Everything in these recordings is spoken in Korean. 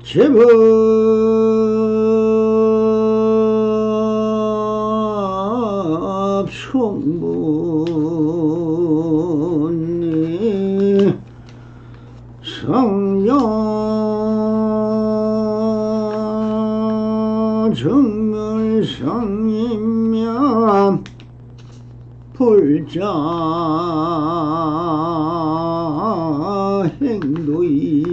제법 충분히 성령 정멸상이면 불자 행도이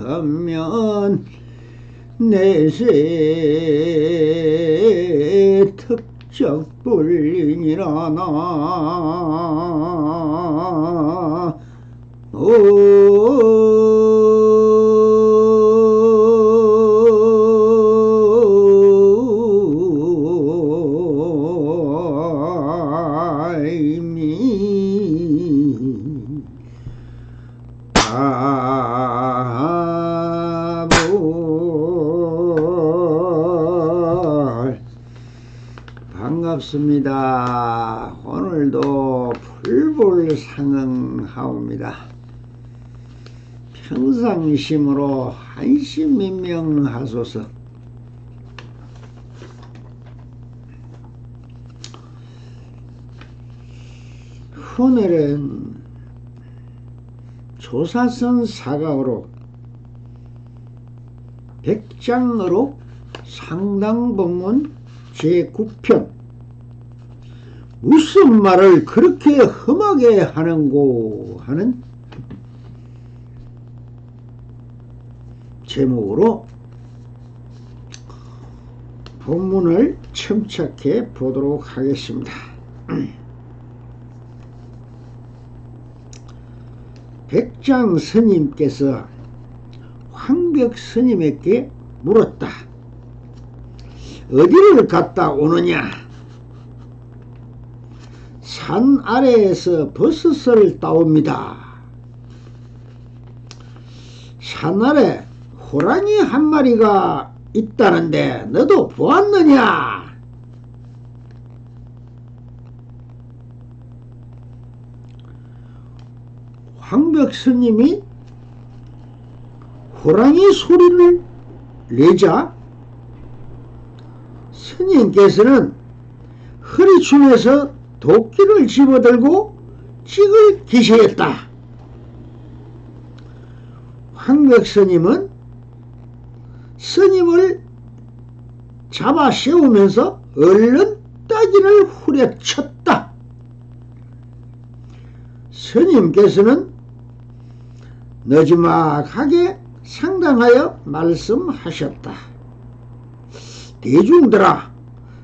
하면 내세 특적불리니라 나 반갑습니다. 오늘도 불불상응하옵니다. 평상심으로 한심민명하소서. 오늘은 조사선 사가으로 백장어록 상당법문 제9편 무슨 말을 그렇게 험하게 하는고 하는 제목으로 본문을 첨삭해 보도록 하겠습니다. 백장 스님께서 황벽 스님에게 물었다. 어디를 갔다 오느냐? 산 아래에서 버섯을 따옵니다. 산 아래 호랑이 한 마리가 있다는데 너도 보았느냐? 황벽 스님이 호랑이 소리를 내자 스님께서는 허리춤에서 도끼를 집어들고 찍을 기시했다. 황벽 스님은 스님을 잡아 세우면서 얼른 따기를 후려쳤다. 스님께서는 너지막하게 상당하여 말씀하셨다. 대중들아,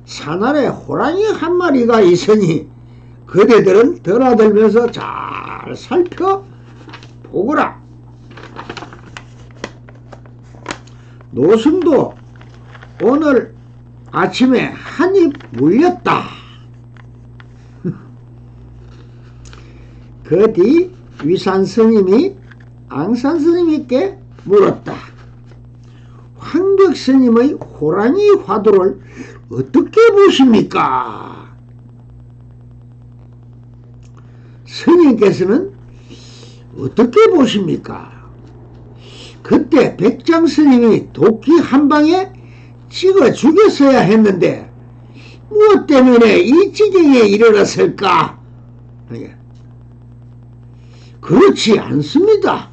산 아래 호랑이 한 마리가 있으니 그대들은 드나들면서 잘 살펴보거라. 노승도 오늘 아침에 한 입 물렸다. 그 뒤 위산 스님이 앙산 스님에게 물었다. 황벽 스님의 호랑이 화두를 어떻게 보십니까? 스님께서는 어떻게 보십니까? 그때 백장 스님이 도끼 한 방에 찍어 죽였어야 했는데 무엇 때문에 이 지경에 이르렀을까? 그렇지 않습니다.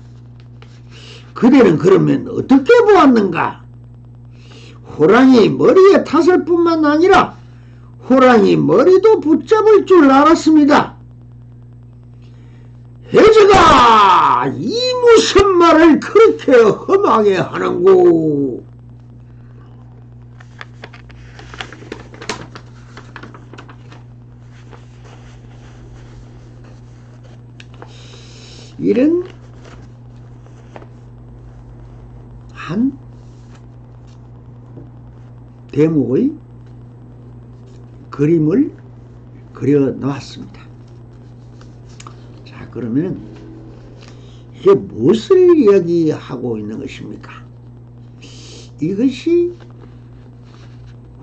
그대는 그러면 어떻게 보았는가? 호랑이 머리에 탔을 뿐만 아니라 호랑이 머리도 붙잡을 줄 알았습니다. 해제가 이 무슨 말을 그렇게 험하게 하는고? 이런 한 대목의 그림을 그려 놓았습니다. 자, 그러면 이게 무엇을 이야기하고 있는 것입니까? 이것이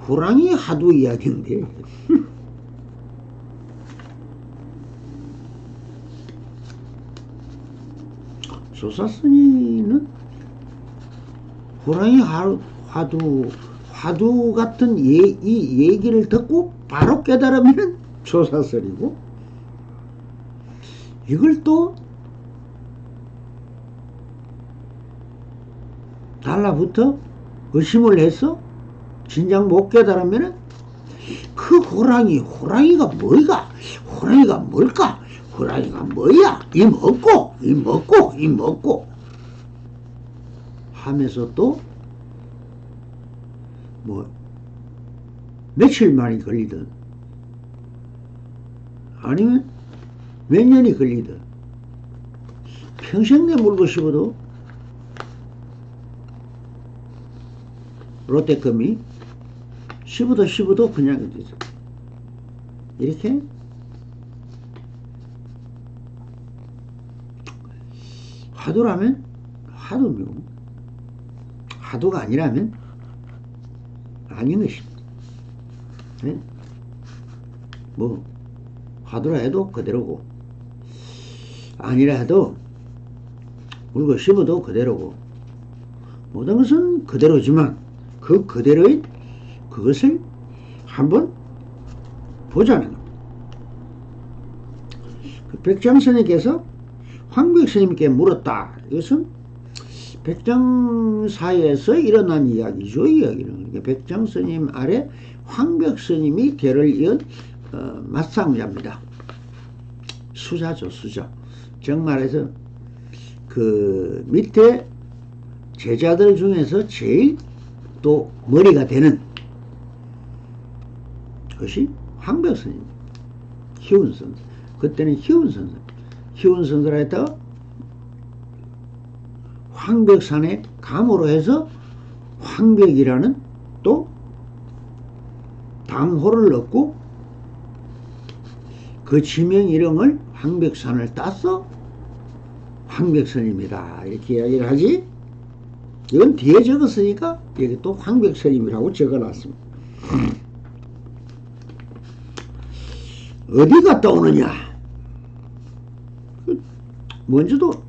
호랑이 하두 이야기인데 조사스님은 호랑이 화두 같은 이 얘기를 듣고 바로 깨달으면 조사설이고, 이걸 또 달라붙어 의심을 해서 진작 못 깨달으면 그 호랑이가 뭘까? 호랑이가 뭐야? 이 먹고 하면서 또 뭐 며칠 만이 걸리든 아니면 몇 년이 걸리든 평생 내물고 싶어도 롯데껌이 씹어도 그냥 이렇게 화두라면 화두고 화두가 아니라면 아닌 것입니다. 네? 뭐 화두라 해도 그대로고 아니라 해도 물고 씹어도 그대로고 모든 것은 그대로지만 그 그대로의 그것을 한번 보자는 겁니다. 그 백장스님께서 황백스님께 물었다. 이것은 백장사에서 일어난 이야기죠. 이야기는 백장스님 아래 황백스님이 대를 이은 맞상자입니다. 수자죠, 수자. 정말해서 그 밑에 제자들 중에서 제일 또 머리가 되는 것이 황백스님, 희운선사. 그때는 희운선사라 했다가 황백산에 감으로 해서 황백이라는 또 당호를 넣고 그 지명 이름을 황백산을 따서 황백스님이다 이렇게 이야기를 하지. 이건 뒤에 적었으니까 여기 또 황백스님이라고 적어놨습니다. 어디 갔다 오느냐. 먼저도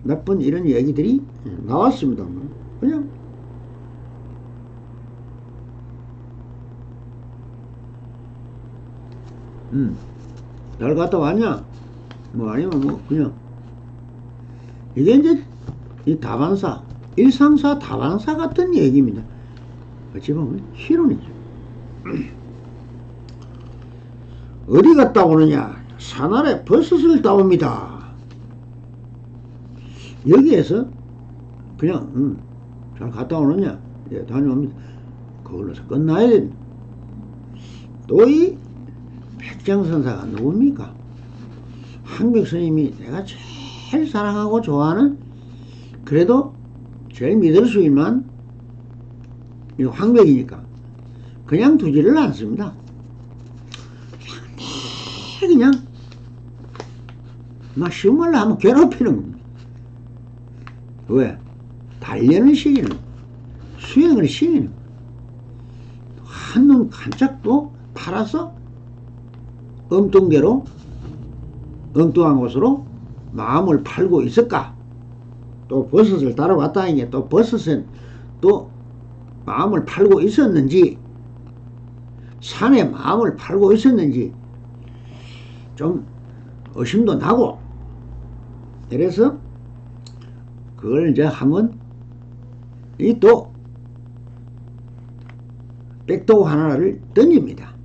몇 번 이런 얘기들이 나왔습니다만 그냥 잘 갔다 왔냐 뭐 아니면 뭐 그냥 이게 이제 이 다반사 일상사 다반사 같은 얘기입니다. 어찌 보면 희론이죠. 어디 갔다 오느냐. 산 아래 버섯을 따옵니다. 여기에서 그냥 잘 갔다 오느냐. 예, 다녀옵니다. 그걸로서 끝나야 됩니다. 또 이 백장선사가 누굽니까? 황백스님이 내가 제일 사랑하고 좋아하는 그래도 제일 믿을 수 있는 황백이니까 그냥 두지를 않습니다. 그냥 막 쉬운 말로 하면 괴롭히는 겁니다. 왜? 단련을 시키는 수행을 시키는 한눈 깜짝도 팔아서 엉뚱한 곳으로 마음을 팔고 있을까? 또 버섯을 따러 갔다 하니 또 버섯은 또 마음을 팔고 있었는지 산에 마음을 팔고 있었는지 좀 의심도 나고 그래서 그걸 이제 한번 이 또 백도 하나를 던집니다.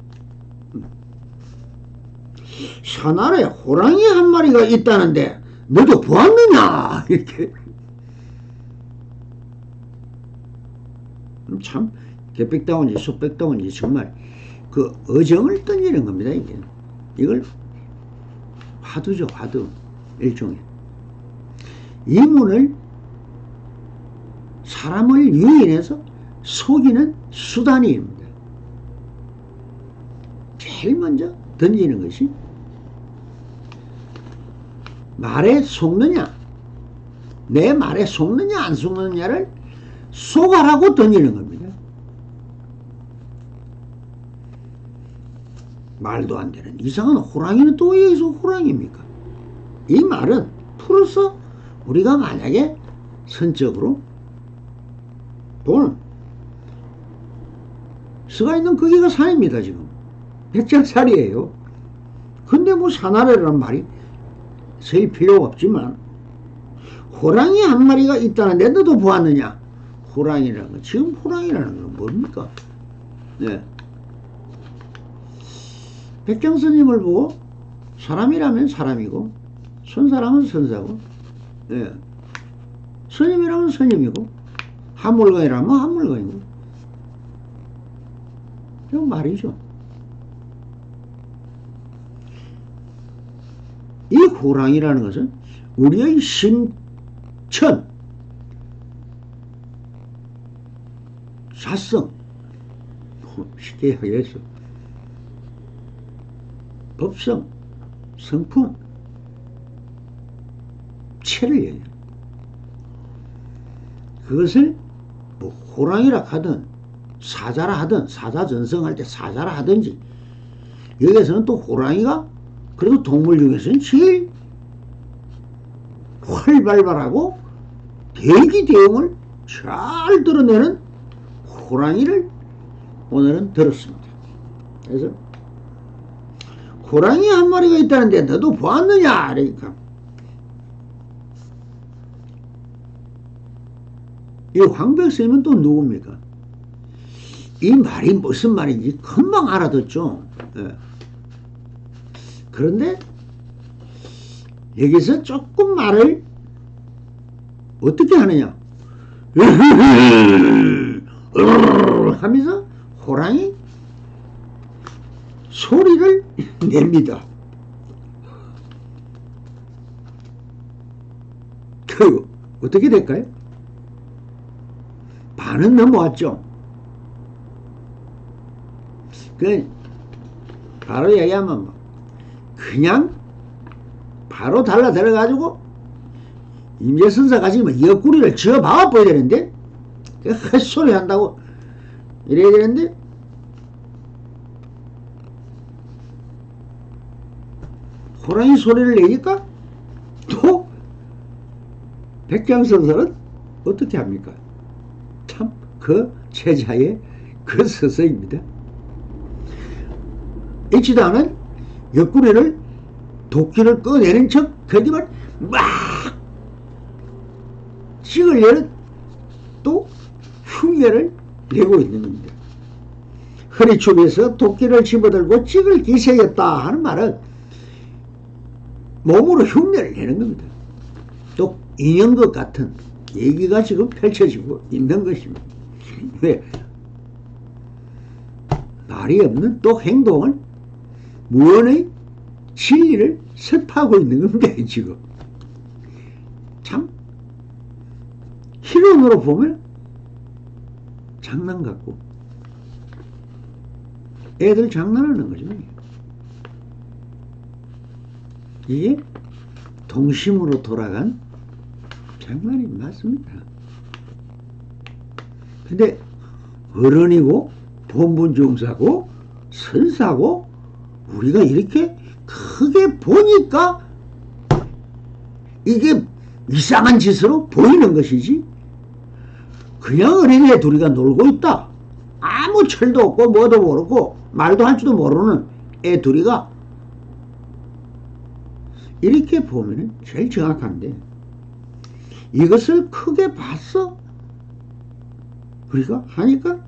산 아래 호랑이 한 마리가 있다는데 너도 보았느냐 이렇게. 참 개백다운지 숫백다운지 정말 그 어정을 던지는 겁니다. 이걸 화두죠. 화두 일종의 이문을 사람을 유인해서 속이는 수단입니다. 제일 먼저 던지는 것이 말에 속느냐 내 말에 속느냐 안 속느냐를 속아라고 던지는 겁니다. 말도 안 되는 이상한 호랑이는 또 왜 여기서 호랑이입니까? 이 말은 풀어서 우리가 만약에 선적으로 돈. 서가 있는 거기가 산입니다, 지금. 백장살이에요. 근데 뭐 산아래라는 말이 쓸 필요가 없지만, 호랑이 한 마리가 있다는데 너도 보았느냐? 호랑이라는 거. 지금 호랑이라는 건 뭡니까? 네. 백장스님을 보고 사람이라면 사람이고, 선사라면 선사고, 네. 스님이라면 스님이고, 한물건이라면 한물건이고. 이런 말이죠. 이 호랑이라는 것은 우리의 심천, 사성, 쉽게 하겠어. 법성, 성품, 체를 얘기해요. 그것을 뭐 호랑이라 하든 사자라 하든, 사자 전성할 때 사자라 하든지, 여기에서는 또 호랑이가 그래도 동물 중에서는 제일 활발하고 대기 대응을 잘 드러내는 호랑이를 오늘은 들었습니다. 그래서 호랑이 한 마리가 있다는데 너도 보았느냐? 그러니까 이 황백스님은 또 누굽니까? 이 말이 무슨 말인지 금방 알아듣죠. 예. 그런데 여기서 조금 말을 어떻게 하느냐 하면서 호랑이 소리를 냅니다. 그 어떻게 될까요? 반은 넘어왔죠. 그 바로 얘기하면 그냥 바로 달라들어 가지고 임재선사 가지고 옆구리를 쥐어 박아버려야 되는데 헛소리 한다고 이래야 되는데 호랑이 소리를 내니까 또 백장선사는 어떻게 합니까? 참 그 제자의 그 서서입니다. 있지도 않은 옆구리를 도끼를 꺼내는 척 거짓말 막 찍으려는 또 흉내를 내고 있는 겁니다. 허리춤에서 도끼를 집어들고 찍을 기세였다 하는 말은 몸으로 흉내를 내는 겁니다. 또 인형것 같은 얘기가 지금 펼쳐지고 있는 것입니다. 왜? 말이 없는 또 행동을 무언의 진리를 설파하고 있는 겁니다. 지금 참 희론으로 보면 장난 같고 애들 장난하는 거죠. 이게 동심으로 돌아간 장난이 맞습니다. 근데 어른이고 본분종사고 선사고 우리가 이렇게 크게 보니까 이게 이상한 짓으로 보이는 것이지, 그냥 어린애 둘이가 놀고 있다, 아무 철도 없고 뭐도 모르고 말도 할 줄도 모르는 애 둘이가 이렇게 보면 제일 정확한데, 이것을 크게 봤어? 우리가 하니까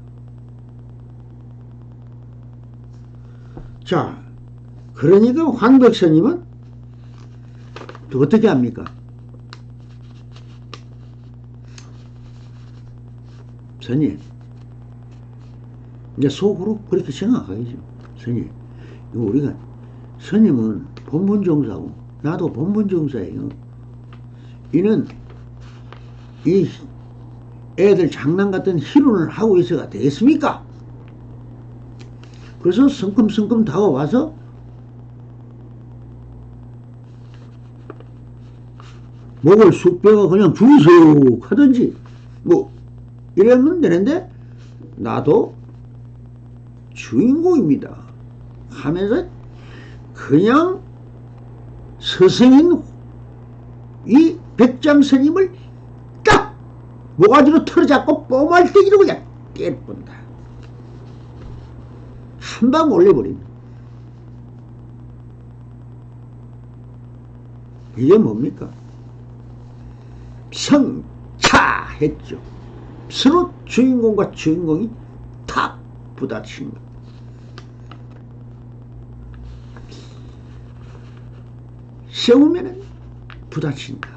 자, 그러니까 황백선님은 어떻게 합니까? 스님, 이제 속으로 그렇게 생각하겠죠. 스님, 이거 우리가, 스님은 본분종사고 나도 본분종사예요. 이는 이 애들 장난 같은 희론을 하고 있어가 되겠습니까? 그래서 성큼성큼 다가와서 목을 쑥 빼가 그냥 죽이세요 하든지 뭐 이러면 되는데, 나도 주인공입니다 하면서 그냥 스승인 이 백장스님을 딱 모가지로 털어잡고 뽀말대기로 그냥 때려본다. 한 방 올려버립니다. 이게 뭡니까? 성차했죠. 서로 주인공과 주인공이 탁 부딪힌 것. 세우면은 부딪힌다.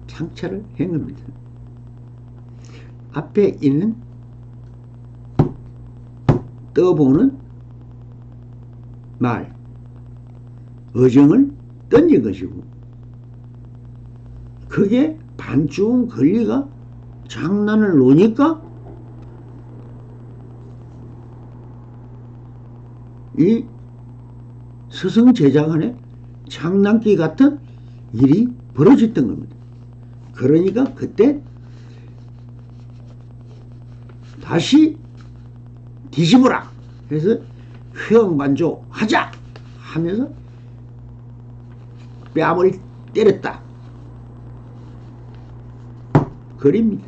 상처를 한 겁니다. 앞에 있는 떠보는 말, 어정을 던진 것이고, 그게 반쯤 걸리가 장난을 놓으니까 이 스승 제자 간에 장난기 같은 일이 벌어졌던 겁니다. 그러니까 그때 다시 뒤집어라 해서 회영반조 하자 하면서 뺨을 때렸다. 그립니다.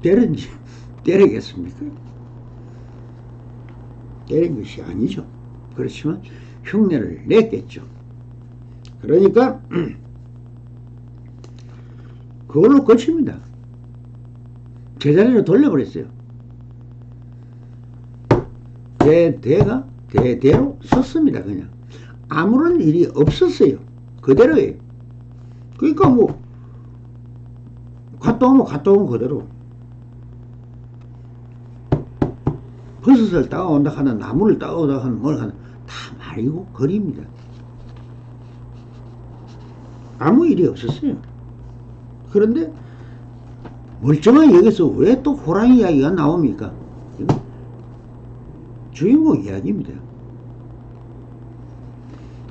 때렸지. 때리겠습니까? 때린 것이 아니죠. 그렇지만 흉내를 냈겠죠. 그러니까 그걸로 끝입니다. 제자리로 돌려버렸어요. 대대가 대대로 섰습니다. 그냥 아무런 일이 없었어요. 그대로예요. 그러니까 뭐 갔다 오면 그대로 버섯을 따가온다 하는, 나무를 따가온다 하는, 뭘 하는, 다 말이고 거리입니다. 아무 일이 없었어요. 그런데 멀쩡한 여기서 왜 또 호랑이 이야기가 나옵니까? 주인공 이야기입니다.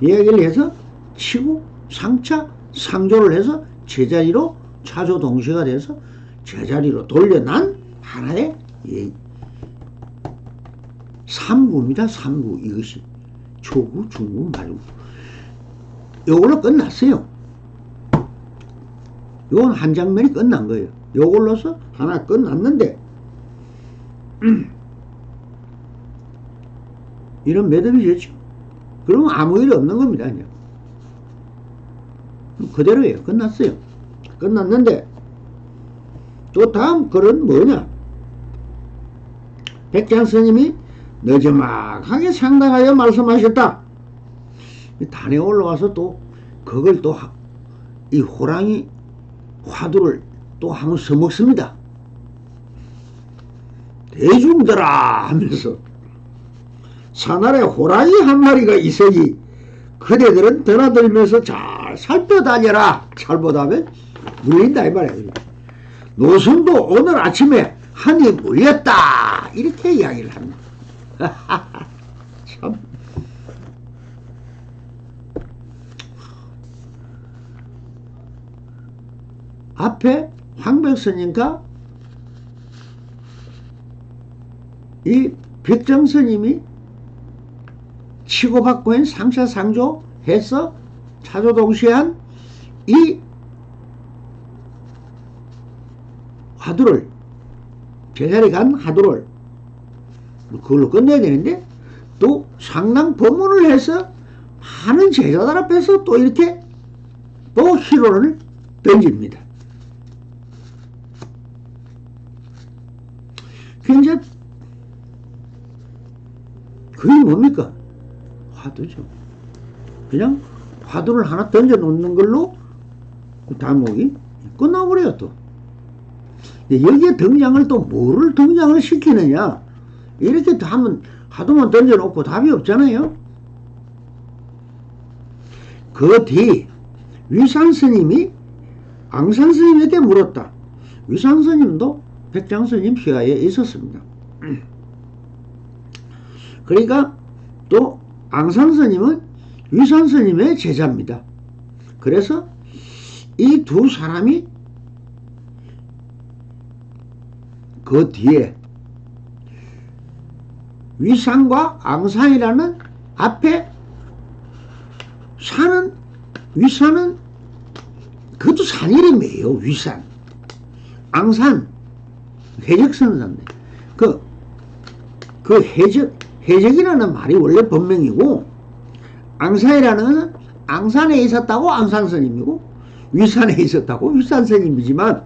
이야기를 해서 치고 상차 상조를 해서 제자리로 차조 동시가 돼서 제자리로 돌려난 하나의 삼구입니다. 삼구. 이것이 초구, 중구, 말구. 요걸로 끝났어요. 요건 한 장면이 끝난 거예요. 요걸로서 하나 끝났는데 이런 매듭이 됐죠. 그러면 아무 일이 없는 겁니다. 그냥. 그대로예요. 끝났어요. 끝났는데 또 다음 글은 뭐냐? 백장 스님이 너저막하게 상당하여 말씀하셨다. 단에 올라와서 또 그걸 또 이 호랑이 화두를 또 한번 써먹습니다. 대중들아 하면서 산안에 호랑이 한 마리가 있으니 그대들은 드나들면서 잘 살펴다녀라. 잘못하면 물린다 이 말이에요. 노승도 오늘 아침에 한이 물렸다. 이렇게 이야기를 합니다. 참. 앞에 황백스님과 이 백정스님이 치고받고 한 상사상조 해서 차조동시한 이 화두를, 제자리 간 화두를 그걸로 끝내야 되는데 또 상당 법문을 해서 많은 제자들 앞에서 또 이렇게 또 희로를 던집니다. 이제 그게 뭡니까? 화두죠. 그냥 화두를 하나 던져 놓는 걸로 그 단목이 끝나버려요. 또 여기에 등장을 또 뭐를 등장을 시키느냐, 이렇게 하면 화두만 던져 놓고 답이 없잖아요. 그 뒤 위산스님이 앙산스님에게 물었다. 위산스님도 백장스님 시야에 있었습니다. 그러니까 또 앙산스님은 위산스님의 제자입니다. 그래서 이 두 사람이 그 뒤에 위산과 앙산이라는 앞에 산은, 위산은 그것도 산 이름이에요. 위산, 앙산, 해적선산데 그 해적이라는 말이 원래 본명이고, 앙산이라는 것은 앙산에 있었다고 앙산스님이고, 위산에 있었다고 위산스님이지만,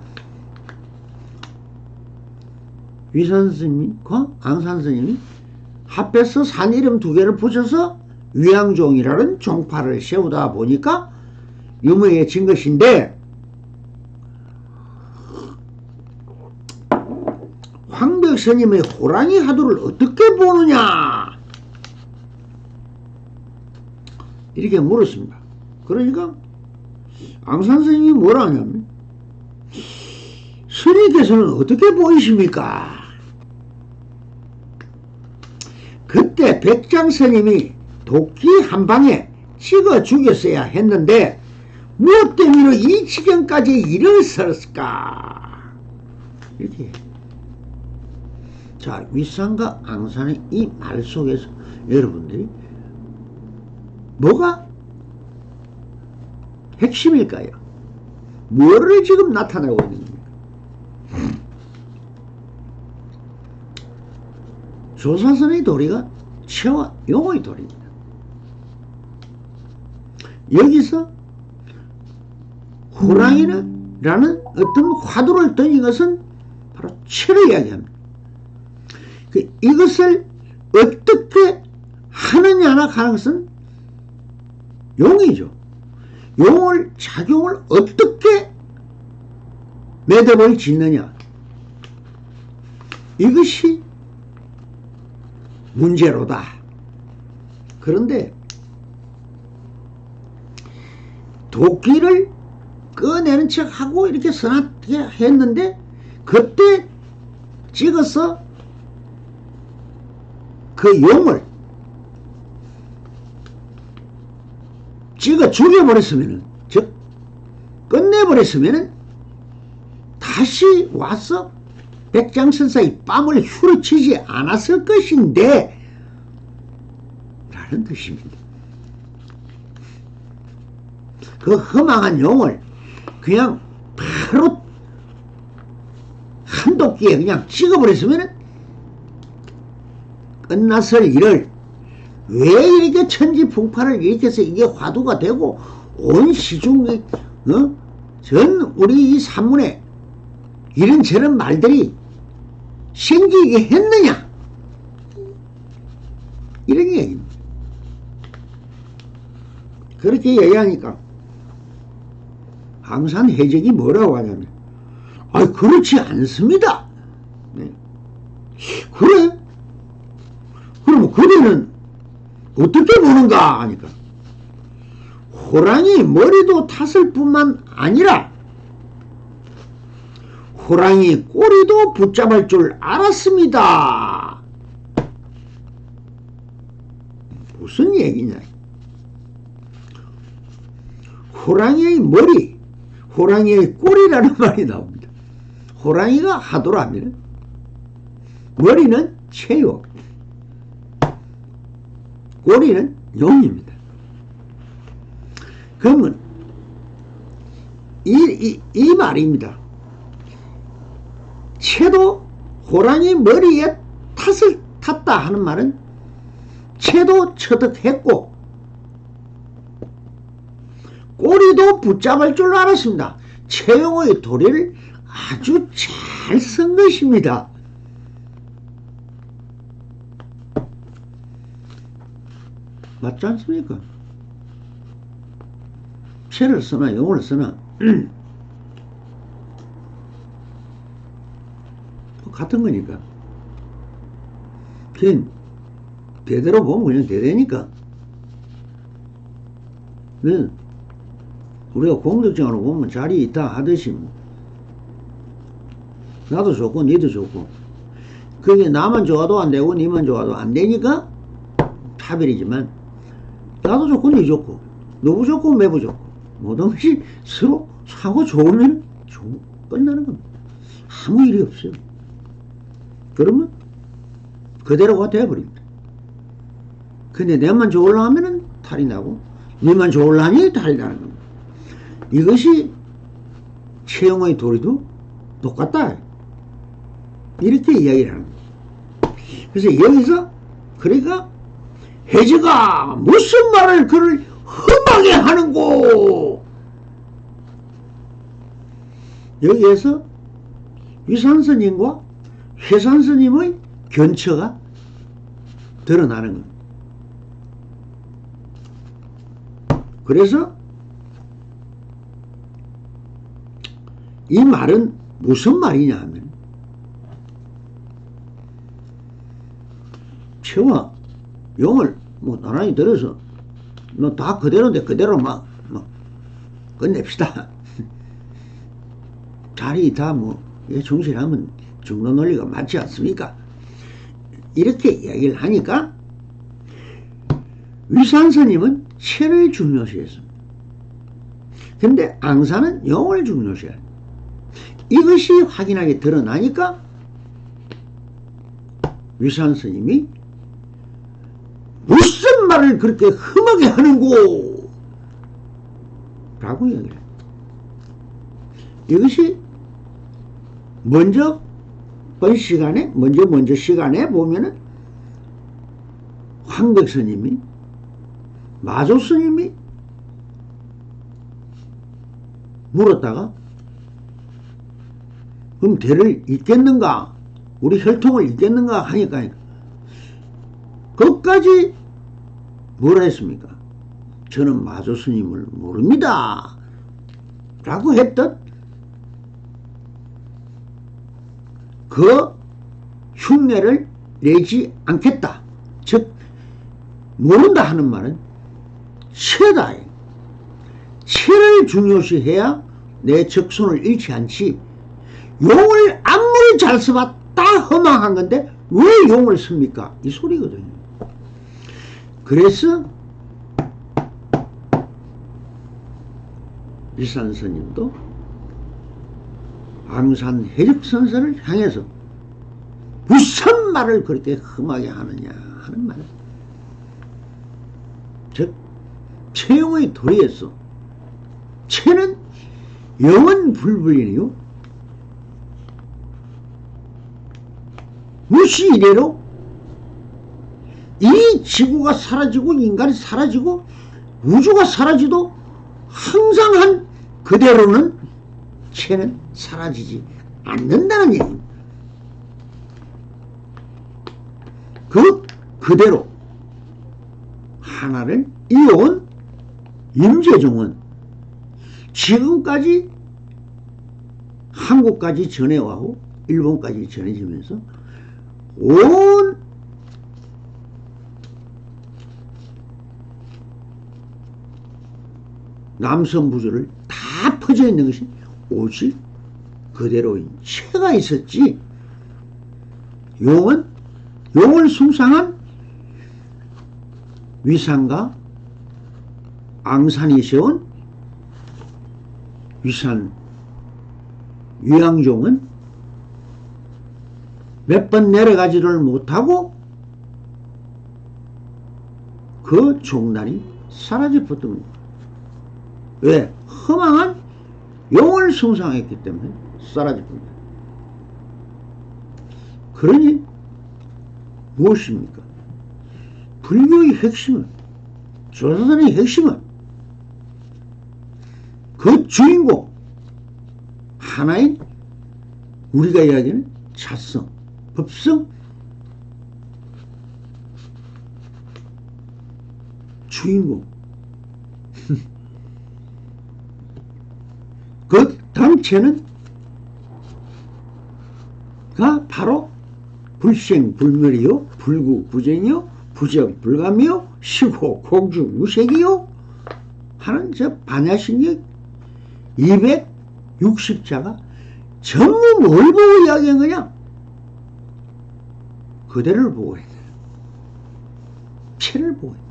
위산스님과 앙산스님이 합해서 산 이름 두 개를 붙여서 위양종이라는 종파를 세우다 보니까 유명해진 것인데, 황벽스님의 호랑이 화두를 어떻게 보느냐 이렇게 물었습니다. 그러니까 앙산스님이 뭐라 하냐면, 스님께서는 어떻게 보이십니까? 그때 백장스님이 도끼 한 방에 찍어 죽였어야 했는데 무엇 때문에 이 지경까지 이르렀을까? 이렇게. 자, 위산과 앙산의 이 말 속에서 여러분들이 뭐가 핵심일까요? 뭐를 지금 나타내고 있는 겁니까? 조사선의 도리가 체와 용의 도리입니다. 여기서 호랑이라는 어떤 화두를 던진 것은 바로 체를 이야기합니다. 이것을 어떻게 하느냐나 하는 것은 용이죠. 용을, 작용을 어떻게 매듭을 짓느냐, 이것이 문제로다. 그런데 도끼를 꺼내는 척하고 이렇게 선하게 했는데, 그때 찍어서 그 용을 찍어 죽여버렸으면은, 즉 끝내버렸으면은 다시 와서 백장선사의 뺨을 후려치지 않았을 것인데 라는 뜻입니다. 그 허망한 용을 그냥 바로 한 도끼에 그냥 찍어버렸으면 끝났을 일을 왜 이렇게 천지풍파를 일으켜서 이게 화두가 되고 온 시중에 전 우리 이 산문에 이런저런 말들이 생기게 했느냐, 이런 얘기입니다. 그렇게 얘기하니까 앙산 해적이 뭐라고 하냐면, 그렇지 않습니다. 네. 그래? 그럼 그대는 어떻게 보는가 하니까, 호랑이 머리도 탔을 뿐만 아니라 호랑이 꼬리도 붙잡을 줄 알았습니다. 무슨 얘기냐? 호랑이의 머리, 호랑이의 꼬리라는 말이 나옵니다. 호랑이가 하도라면 머리는 체요, 꼬리는 용입니다. 그러면 이 말입니다. 채도 호랑이 머리에 탔다 하는 말은 채도 처득했고 꼬리도 붙잡을 줄 알았습니다. 채용의 도리를 아주 잘 쓴 것입니다. 맞지 않습니까? 채를 쓰나 용을 쓰나 같은 거니까. 그냥 대대로 보면 그냥 대대니까. 우리가 공덕정으로 보면 자리에 있다 하듯이 나도 좋고 니도 좋고, 그게 나만 좋아도 안 되고 니만 좋아도 안 되니까 차별이지만, 나도 좋고 니 좋고 너무 좋고 매부 좋고 모든 것이 서로 사고 좋으면 끝나는 겁니다. 아무 일이 없어요. 그러면 그대로가 되어버립니다. 근데 내만 좋으려 하면은 탈이 나고 니만 좋으려 하니 탈이 나는 겁니다. 이것이 채용의 도리도 똑같다. 이렇게 이야기를 하는 거예요. 그래서 여기서 그러니까 해제가 무슨 말을 그를 험하게 하는고. 여기에서 위산스님과 회산스님의 견처가 드러나는 겁니다. 그래서 이 말은 무슨 말이냐 하면 채와 용을 뭐 나란히 들어서 너 다 그대로인데 그대로 막 끝냅시다. 자리 다 뭐 정신하면 중론 논리가 맞지 않습니까? 이렇게 이야기를 하니까 위산스님은 체를 중요시했습니다. 근데 앙사는 용을 중요시해요. 이것이 확인하게 드러나니까 위산스님이 무슨 말을 그렇게 험하게 하는고 라고 이야기를 해요. 이것이 먼저 시간에 보면은 황백스님이 마조스님이 물었다가 그럼 대를 잇겠는가? 우리 혈통을 잇겠는가? 하니까 그것까지 뭐라 했습니까? 저는 마조스님을 모릅니다 라고 했던 그 흉내를 내지 않겠다. 즉 모른다 하는 말은 체다. 체를 중요시해야 내 적손을 잃지 않지. 용을 아무리 잘 써봐 다 허망한 건데 왜 용을 씁니까? 이 소리거든요. 그래서 위산스님도 앙산 해적선설을 향해서 무슨 말을 그렇게 험하게 하느냐 하는 말. 즉 체용의 도리에서 체는 영원 불불이요 무시 이래로 이 지구가 사라지고 인간이 사라지고 우주가 사라지도 항상 한 그대로는 체는 사라지지 않는다는 얘기입니다. 그대로 하나를 이어온 임재종은 지금까지 한국까지 전해와고 일본까지 전해지면서 온 남선부주를 다 퍼져 있는 것이 오직 그대로인 체가 있었지. 용을 숭상한 위산과 앙산이 세운 위양종은 몇 번 내려가지를 못하고 그 종단이 사라져버렸던 겁니다. 왜? 허망한 용을 숭상했기 때문에 사라져버립니다. 그러니 무엇입니까? 불교의 핵심은, 조사선의 핵심은 그 주인공 하나인 우리가 이야기하는 자성, 법성, 주인공 그 당체는 바로 불생불멸이요 불구부쟁이요 부정불감이요 시고공주무색이요 하는 저 반야신경 260자가 전부 뭘 보고 이야기한 거냐? 그대를 보고 있는 체를 보고 있는.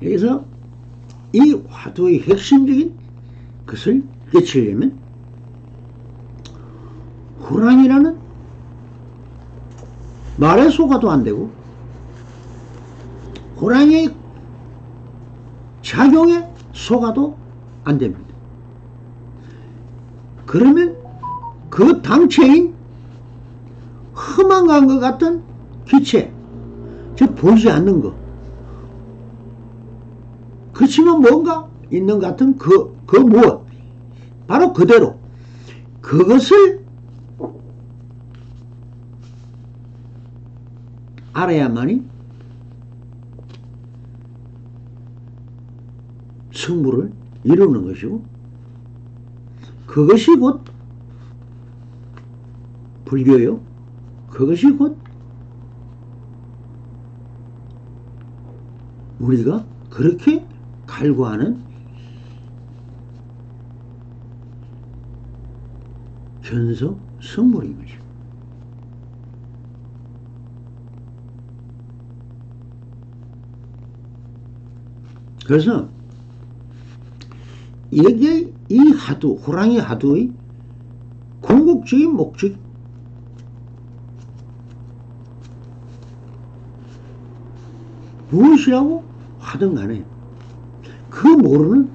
그래서 이 화두의 핵심적인 것을 깨치려면 호랑이라는 말에 속아도 안 되고 호랑이의 작용에 속아도 안 됩니다. 그러면 그 당체인 험한 것 같은 기체, 즉 보이지 않는 거, 그렇지만 뭔가 있는 것 같은 그 무엇, 바로 그대로 그것을 알아야만이 승부를 이루는 것이고, 그것이 곧 불교요. 그것이 곧 우리가 그렇게 갈구하는 견성 성불인 것이죠. 그래서 여기에 이 하두, 호랑이 하두의 궁극적인 목적, 무엇이라고 하든 간에 그 모르는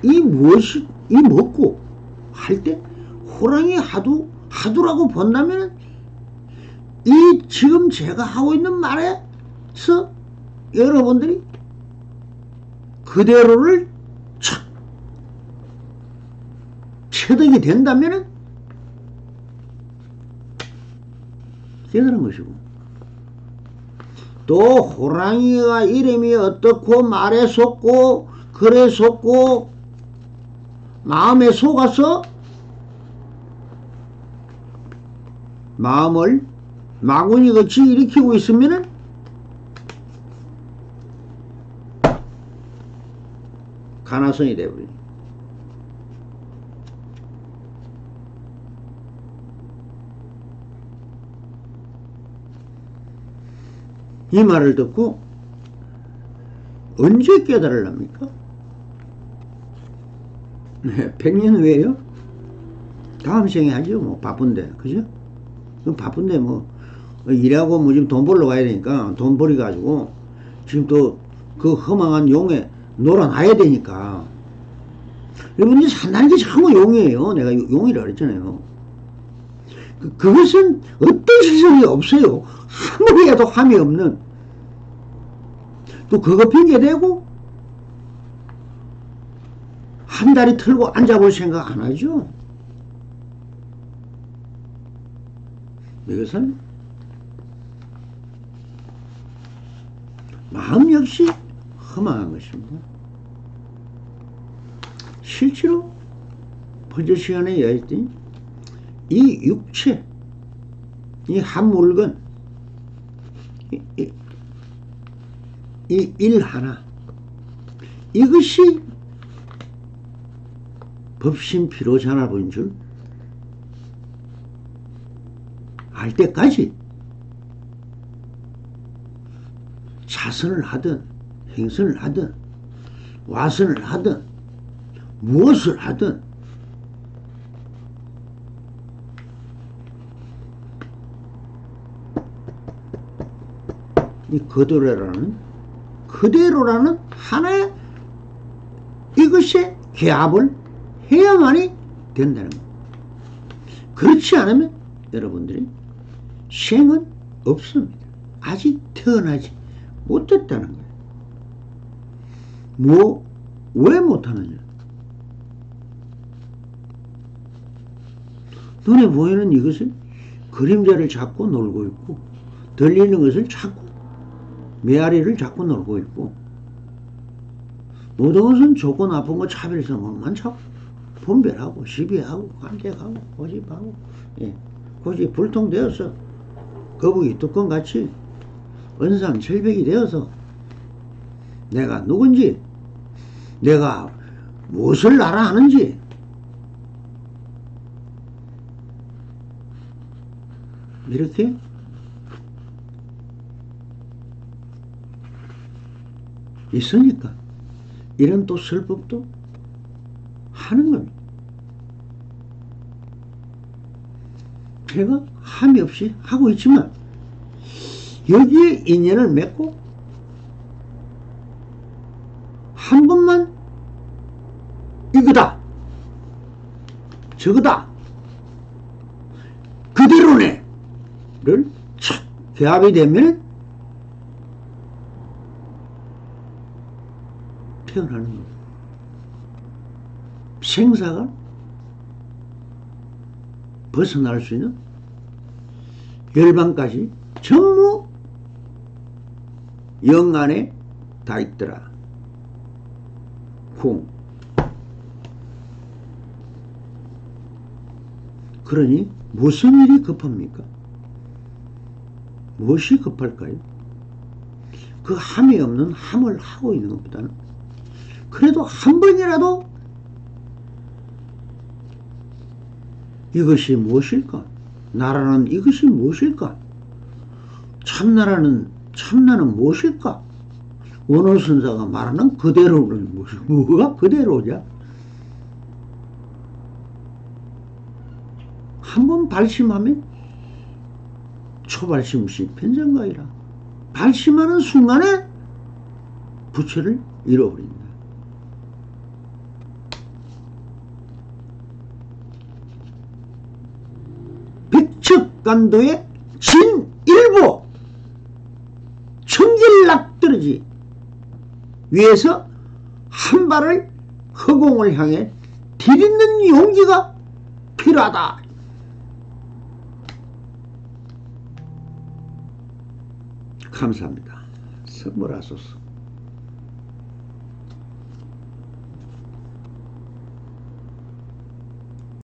이 무엇이 이 먹고 할 때 호랑이 하두라고 본다면 이 지금 제가 하고 있는 말에서 여러분들이 그대로를 착 체득이 된다면 깨달은 것이고, 또 호랑이가 이름이 어떻고 말에 속고 글에 속고 마음에 속아서 마음을 마구니같이 일으키고 있으면은 가나성이 되어버립니다. 이 말을 듣고 언제 깨달으랍니까? 네, 100년 후에요? 다음 생에 하죠. 뭐 바쁜데, 그죠? 바쁜데 뭐 일하고 뭐 지금 돈 벌러 가야 되니까 돈 벌이 가지고 지금 또 그 허망한 용에 놀아놔야 되니까. 여러분이 산다는 게 전부 용이에요. 내가 용이라 그랬잖아요. 그것은 어떤 시설이 없어요. 아무리 해도 함이 없는. 또 그거 핑계대고 한 다리 틀고 앉아볼 생각 안 하죠. 이것은 마음 역시 험한 것입니다. 실제로 번째 시간에 이야기했더니 이 육체, 이 한 물건, 이 일 하나, 이것이 법신피로자나보인 줄 알 때까지 자선을 하든 행선을 하든 와선을 하든 무엇을 하든 이 그대로라는 하나의 이것에 개합을 해야만이 된다는 것. 그렇지 않으면 여러분들이 생은 없습니다. 아직 태어나지 못했다는 거예요. 왜 못하느냐? 눈에 보이는 이것은 그림자를 잡고 놀고 있고, 들리는 것을 찾고 메아리를 잡고 놀고 있고, 모든 것은 좋고 나쁜 거 차별성만 찾고 분별하고 시비하고 관계하고 고집하고, 고집 불통되어서 거북이 뚜껑같이 언상철벽이 되어서 내가 누군지, 내가 무엇을 알아 하는지, 이렇게 있으니까 이런 또 설법도 하는 겁니다. 제가 함이 없이 하고 있지만 여기에 인연을 맺고 한 번만 이거다 저거다 그대로네 를 착 개합이 되면 태어나는 겁니다. 생사가 벗어날 수 있는 열반까지 전부 영 안에 다 있더라. 쿵. 그러니 무슨 일이 급합니까? 무엇이 급할까요? 그 함이 없는 함을 하고 있는 것보다는 그래도 한 번이라도 이것이 무엇일까? 나라는 이것이 무엇일까? 참나는 무엇일까? 원호선사가 말하는 그대로는 무엇일까? 뭐가 그대로냐? 한번 발심하면 초발심시 편생가이라. 발심하는 순간에 부처를 잃어버린다. 백척간도의 진일보 청길낙떨어지 위에서 한 발을 허공을 향해 디딛는 용기가 필요하다. 감사합니다. 선물하소서.